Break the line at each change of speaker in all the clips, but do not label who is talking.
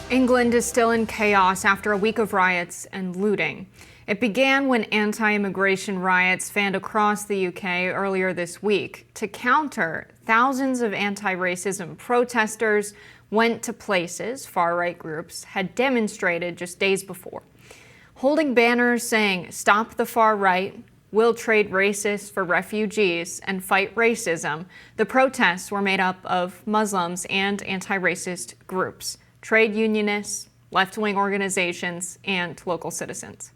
England is still in chaos after a week of riots and looting. It began when anti-immigration riots fanned across the UK earlier this week. To counter, thousands of anti-racism protesters went to places far-right groups had demonstrated just days before. Holding banners saying, "Stop the far right, we'll trade racists for refugees and fight racism," the protests were made up of Muslims and anti-racist groups, trade unionists, left-wing organizations, and local citizens.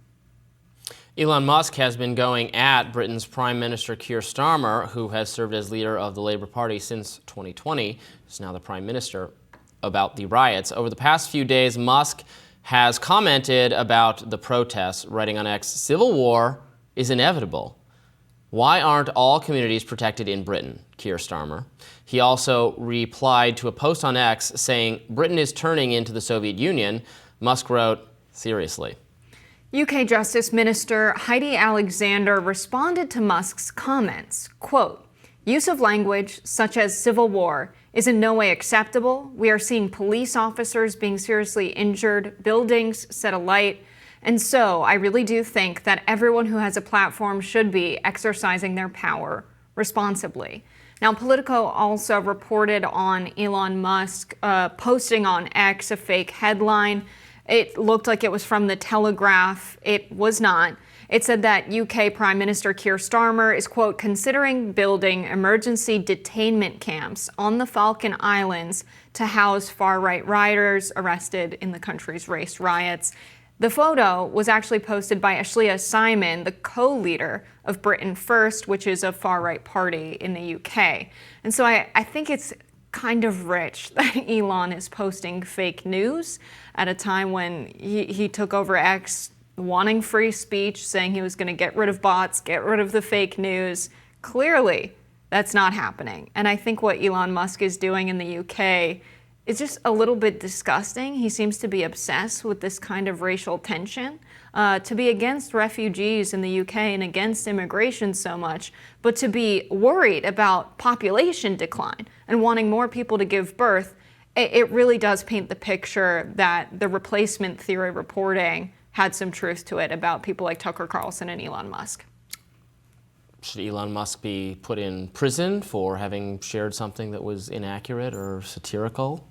Elon Musk has been going at Britain's Prime Minister Keir Starmer, who has served as leader of the Labour Party since 2020, is now the Prime Minister, about the riots. Over the past few days, Musk has commented about the protests, writing on X, "Civil war is inevitable. Why aren't all communities protected in Britain?" Keir Starmer. He also replied to a post on X saying, "Britain is turning into the Soviet Union." Musk wrote, "Seriously."
UK Justice Minister Heidi Alexander responded to Musk's comments, quote, "Use of language such as civil war is in no way acceptable. We are seeing police officers being seriously injured, buildings set alight, and so I really do think that everyone who has a platform should be exercising their power responsibly." Now, Politico also reported on Elon Musk posting on X a fake headline. It looked like it was from the Telegraph. It was not. It said that UK Prime Minister Keir Starmer is, quote, "considering building emergency detainment camps on the Falkland Islands to house far-right rioters arrested in the country's race riots." The photo was actually posted by Ashleigh Simon, the co-leader of Britain First, which is a far-right party in the UK. And so I think it's kind of rich that Elon is posting fake news at a time when he took over X wanting free speech, saying he was going to get rid of bots, get rid of the fake news. Clearly, that's not happening. And I think what Elon Musk is doing in the UK is just a little bit disgusting. He seems to be obsessed with this kind of racial tension, to be against refugees in the UK and against immigration so much, but to be worried about population decline and wanting more people to give birth. It really does paint the picture that the replacement theory reporting had some truth to it about people like Tucker Carlson and Elon Musk.
Should Elon Musk be put in prison for having shared something that was inaccurate or satirical?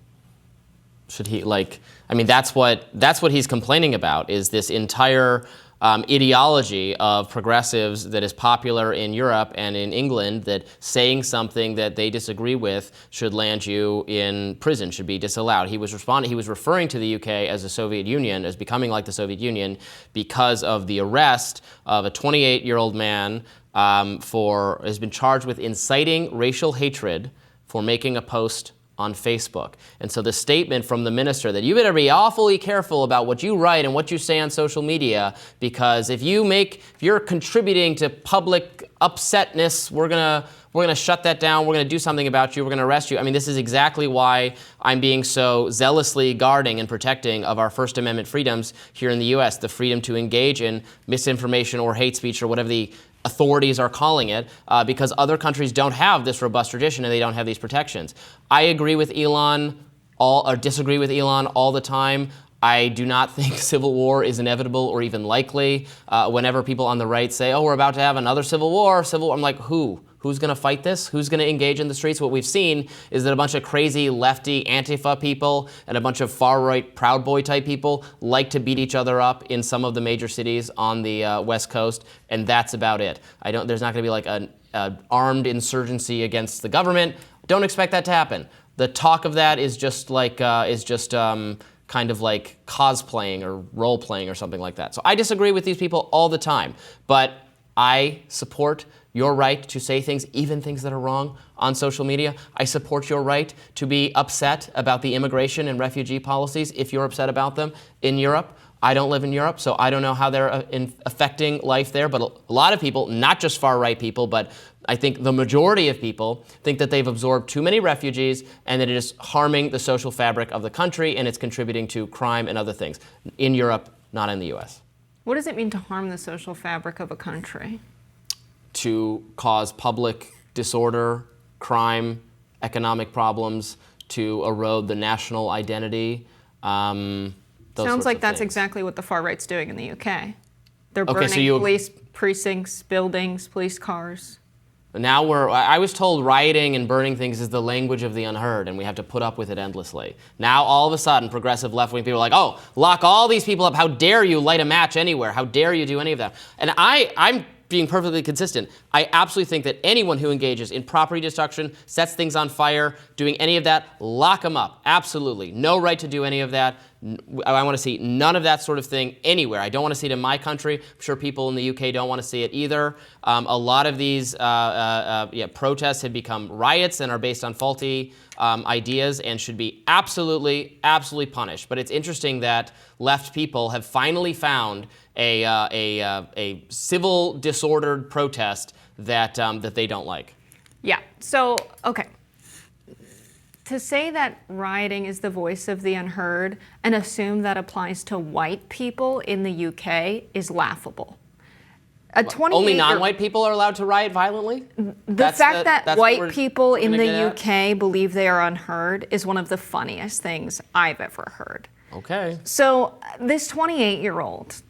Should he, that's what he's complaining about, is this entire ideology of progressives that is popular in Europe and in England, that saying something that they disagree with should land you in prison, should be disallowed. He was referring to the UK as the Soviet Union, as becoming like the Soviet Union, because of the arrest of a 28-year-old man has been charged with inciting racial hatred for making a post on Facebook. And so the statement from the minister that you better be awfully careful about what you write and what you say on social media, because if you're contributing to public upsetness, we're gonna shut that down, we're gonna do something about you, we're gonna arrest you. I mean, this is exactly why I'm being so zealously guarding and protecting of our First Amendment freedoms here in the US, the freedom to engage in misinformation or hate speech or whatever the authorities are calling it, because other countries don't have this robust tradition and they don't have these protections. I agree with Elon or disagree with Elon all the time. I do not think civil war is inevitable or even likely. Whenever people on the right say, "Oh, we're about to have another civil war," I'm like, who? Who's going to fight this? Who's going to engage in the streets? What we've seen is that a bunch of crazy lefty Antifa people and a bunch of far-right Proud Boy type people like to beat each other up in some of the major cities on the West Coast, and that's about it. There's not going to be like an armed insurgency against the government. Don't expect that to happen. The talk of that is just kind of like cosplaying or role-playing or something like that. So I disagree with these people all the time, but I support your right to say things, even things that are wrong, on social media. I support your right to be upset about the immigration and refugee policies if you're upset about them in Europe. I don't live in Europe, so I don't know how they're affecting life there, but a lot of people, not just far-right people, but I think the majority of people think that they've absorbed too many refugees and that it is harming the social fabric of the country and it's contributing to crime and other things in Europe, not in the US.
What does it mean to harm the social fabric of a country?
To cause public disorder, crime, economic problems, to erode the national identity
Sounds like that's exactly what the far right's doing in the UK. They're burning
so
police precincts, buildings, police cars.
Now I was told rioting and burning things is the language of the unheard, and we have to put up with it endlessly. Now, all of a sudden, progressive left-wing people are like, oh, lock all these people up. How dare you light a match anywhere? How dare you do any of that? And I'm being perfectly consistent. I absolutely think that anyone who engages in property destruction, sets things on fire, doing any of that, lock them up. Absolutely. No right to do any of that. I want to see none of that sort of thing anywhere. I don't want to see it in my country. I'm sure people in the UK don't want to see it either. A lot of these protests have become riots and are based on faulty ideas and should be absolutely, absolutely punished. But it's interesting that left people have finally found a civil disordered protest that they don't like.
Yeah. So, okay. To say that rioting is the voice of the unheard and assume that applies to white people in the UK is laughable.
Only non-white people are allowed to riot violently?
The fact that white people in the UK believe they are unheard is one of the funniest things I've ever heard.
Okay.
So this 28-year-old,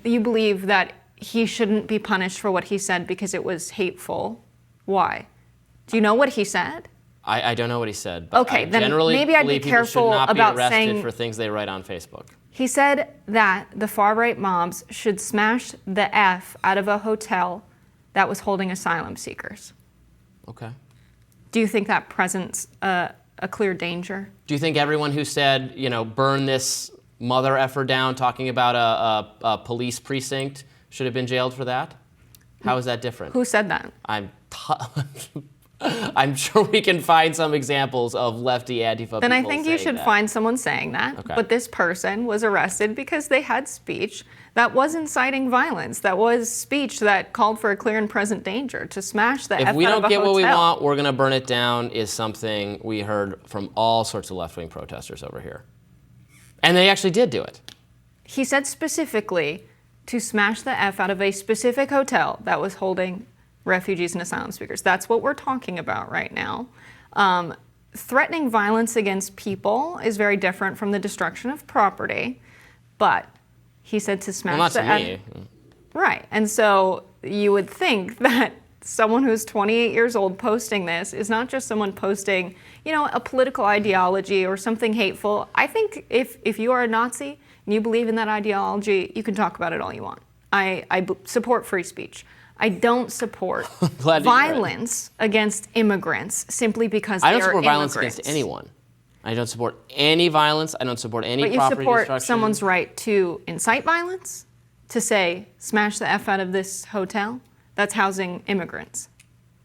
you believe that he shouldn't be punished for what he said because it was hateful. Why? Do you know what he said?
I don't know what he said, but
okay,
I
then
generally
maybe I'd be
believe people should
careful
not
about
be arrested
saying
for things they write on Facebook.
He said that the far-right mobs should smash the F out of a hotel that was holding asylum seekers.
Okay.
Do you think that presents a clear danger?
Do you think everyone who said, burn this mother effer down, talking about a police precinct, should have been jailed for that? How is that different?
Who said that?
I'm sure we can find some examples of lefty Antifa
Then
people
I think you should find someone saying that.
Okay.
But this person was arrested because they had speech that was inciting violence. That was speech that called for a clear and present danger to smash the F out of a hotel.
If we don't get what we want, we're going to burn it down is something we heard from all sorts of left-wing protesters over here. And they actually did do it.
He said specifically to smash the F out of a specific hotel that was holding refugees and asylum seekers. That's what we're talking about right now. Threatening violence against people is very different from the destruction of property, but he said to smash
the F.
Right, and so you would think that someone who's 28 years old posting this is not just someone posting, a political ideology or something hateful. I think if you are a Nazi and you believe in that ideology, you can talk about it all you want. I support free speech. I don't support violence against immigrants simply because they are immigrants.
I don't support violence against anyone. I don't support any violence. I don't support any property destruction.
But you support someone's right to incite violence? To say, smash the F out of this hotel that's housing immigrants?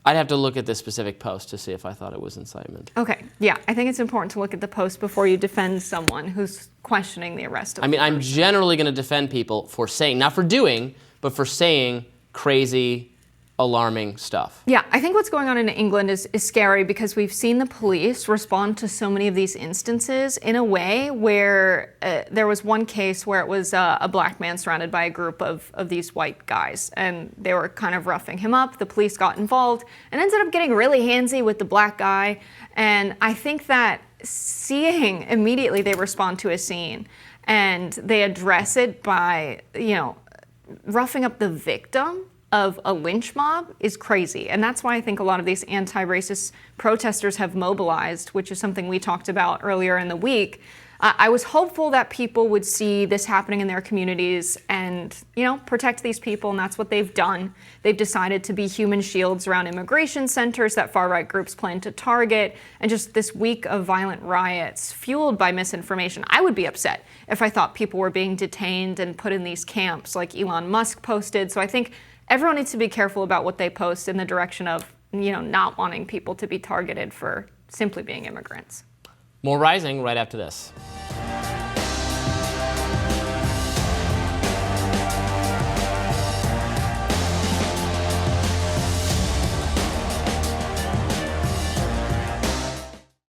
I'd have to look at this specific post to see if I thought it was incitement.
Okay, yeah. I think it's important to look at the post before you defend someone who's questioning the arrest of the person.
I'm generally going to defend people for saying, not for doing, but for saying crazy, alarming stuff.
Yeah, I think what's going on in England is scary because we've seen the police respond to so many of these instances in a way where there was one case where it was a black man surrounded by a group of these white guys, and they were kind of roughing him up. The police got involved and ended up getting really handsy with the black guy. And I think that seeing immediately they respond to a scene and they address it by, roughing up the victim of a lynch mob is crazy. And that's why I think a lot of these anti-racist protesters have mobilized, which is something we talked about earlier in the week. I was hopeful that people would see this happening in their communities and, protect these people, and that's what they've done. They've decided to be human shields around immigration centers that far-right groups plan to target, and just this week of violent riots fueled by misinformation. I would be upset if I thought people were being detained and put in these camps like Elon Musk posted. So I think everyone needs to be careful about what they post in the direction of, not wanting people to be targeted for simply being immigrants.
More Rising right after this.